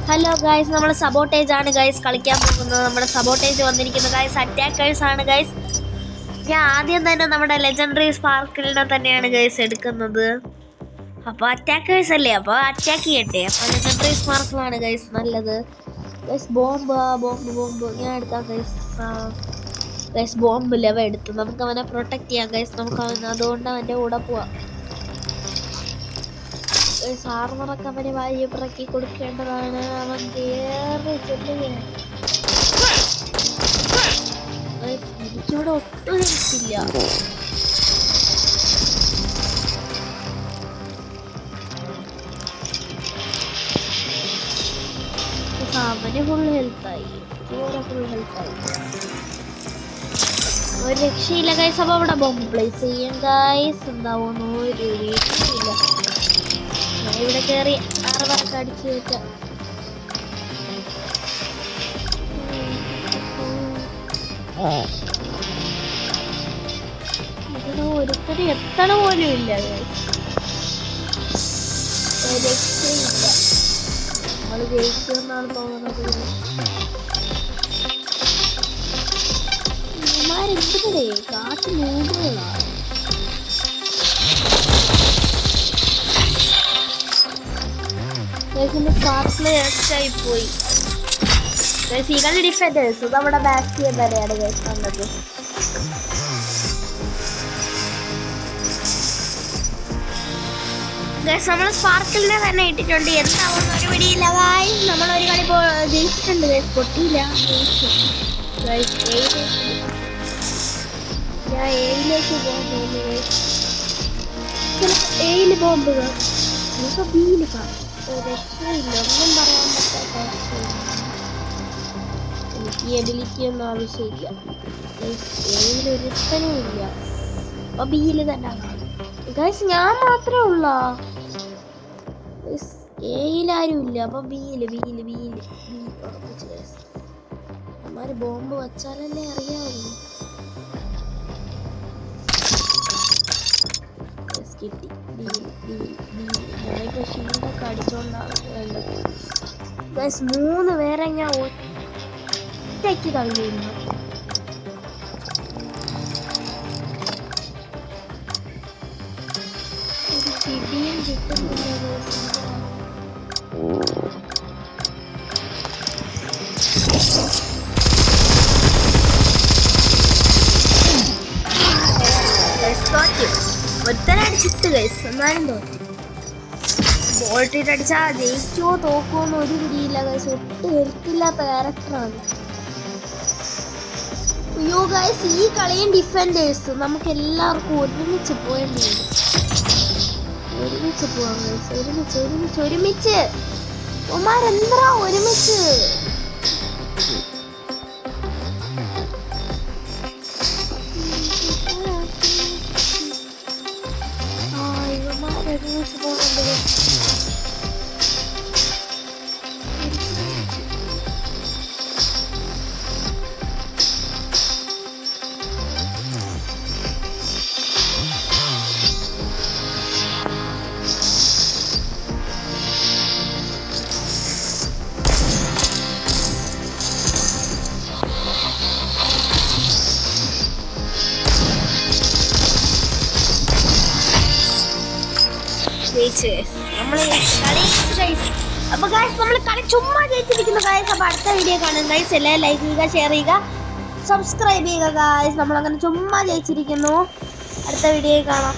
Hello guys, നമ്മൾ sabotage ആണ് guys കളിക്കാൻ പോകുന്നത്. നമ്മുടെ സബോട്ടേജ് വന്നിരിക്കുന്നത് ഗൈസ് അറ്റാക്കേഴ്സ് ആണ് ഗൈസ്. ഞാൻ ആദ്യം തന്നെ നമ്മുടെ ലെജൻഡറി സ്പാർക്കിളിനെ തന്നെയാണ് ഗൈസ് എടുക്കുന്നത്. അപ്പോൾ അറ്റാക്കേഴ്സ് അല്ലേ, അപ്പോൾ അറ്റാക്ക് ചെയ്യട്ടെ. അപ്പോൾ ലെജൻഡറി സ്പാർക്കിളാണ് ഗൈസ് നല്ലത്. ഗൈസ് ബോംബ് ഞാൻ എടുക്കാം ഗൈസ്. ഗൈസ് ബോംബ് എടുത്തു. നമുക്ക് അവനെ പ്രൊട്ടക്ട് ചെയ്യാം ഗൈസ്. നമുക്ക് അതുകൊണ്ട് അവൻ്റെ കൂടെ പോവാം. സാർമറൊക്കെ അവന് വാരി പിറക്കി കൊടുക്കേണ്ടതാണ്. അവൻ കയറി ചെല്ലുകയാണ്. എനിക്കിവിടെ ഒട്ടും ഹെൽത്തില്ല. അവന് ഫുൾ ഹെൽത്തായി, ഫുൾ ഹെൽത്തായി. ഒരു രക്ഷയില്ല ഗൈസ്. അപ്പോൾ അവിടെ ബോംബ് പ്ലേസ് ചെയ്യും ഗൈസ്. എന്താവുന്നു ഒരു വീട്ടിലില്ല. ഇവിടെ കയറി അറവൊക്കെ അടിച്ചു വെക്കാം. ഇവിടെ ഒരുത്തരും എത്തണ പോലും ഇല്ല. രക്ഷയില്ല. നമ്മൾ ജയിക്കുമെന്നാണ് തോന്നുന്നത്. ഇവന്മാരെന്തിനേ കാട്ടു മൂന്നുകളാണ്. പോയി ഡിഫൻഡേഴ്സ് നമ്മുടെ ബാസ്റ്റിയൻ തന്നെയാണ് കണ്ടത്. നമ്മൾ സ്പാർക്കിളിനെ തന്നെ ഇട്ടിട്ടുണ്ട്. എന്താവുന്ന ഒരു പിടിയില്ല. നമ്മൾ ഒരു കളി ജയിച്ചിട്ടുണ്ട്. പൊട്ടിയില്ല. ഞാൻ എയിലേക്ക് പോകുന്നു. എയില് ബോംബുകൾ നമുക്ക് ബിയിൽ കാണാം. രക്ഷയില്ല, ഒന്നും പറയാൻ പറ്റാത്ത അവസ്ഥയില്ല. എനിക്ക് ഈ എബിലിറ്റി ഒന്നും ആവശ്യമില്ല. ഏതിലൊരുത്തനും ഇല്ല. അപ്പൊ ബിയില് തന്നെ ഗൈസ് ഞാൻ മാത്രമേ ഉള്ളൂ. ഏയിലാരും ഇല്ല. അപ്പൊ ബിയില് ഉറപ്പിച്ച് ഗൈസ്. അമ്മമാര് ബോംബ് വച്ചാലല്ലേ അറിയാവുള്ളൂ. കിട്ടി. ഞാനിപ്പോൾ ഷീൽഡൊക്കെ അടിച്ചോണ്ടാണ് വേണ്ടത് ഗൈസ്. 3 പേരെ ഞാൻ ഒറ്റയ്ക്ക് തള്ളിയിരുന്നു. ഒരു പിടിയും കിട്ടുന്നില്ല. ഒരുത്തനടിച്ചിട്ട് ഗൈസ് എന്നാലും തോന്നി. ബോൾട്ടിട്ട് അടിച്ചാ ജയിച്ചോ തോക്കുമോന്ന് ഒരു പിടിയില്ല ഗൈസ്. ഒട്ടും ഹെൽത്തില്ലാത്ത ക്യാരക്ടറാണ്. അയ്യോ ഗൈസ്, ഈ കളിയും ഡിഫൻഡേഴ്സ് നമുക്ക് എല്ലാവർക്കും ഒരുമിച്ച് പോയേണ്ടി വരും. ഒരുമിച്ച് പോവാം ഗൈസ്. ഒരുമിച്ച് ഒമാരെന്താ ഒരുമിച്ച്. അപ്പൊ ഗൈസ് നമ്മൾ കളി ചുമ്മാ ജയിച്ചിരിക്കുന്നു ഗൈസ്. അപ്പൊ അടുത്ത വീഡിയോ കാണും ഗൈസ്. എല്ലാവരും ലൈക്ക് ചെയ്യുക, ഷെയർ ചെയ്യുക, സബ്സ്ക്രൈബ് ചെയ്യുക ഗൈസ്. നമ്മളങ്ങനെ ചുമ്മാ ജയിച്ചിരിക്കുന്നു. അടുത്ത വീഡിയോ കാണാം.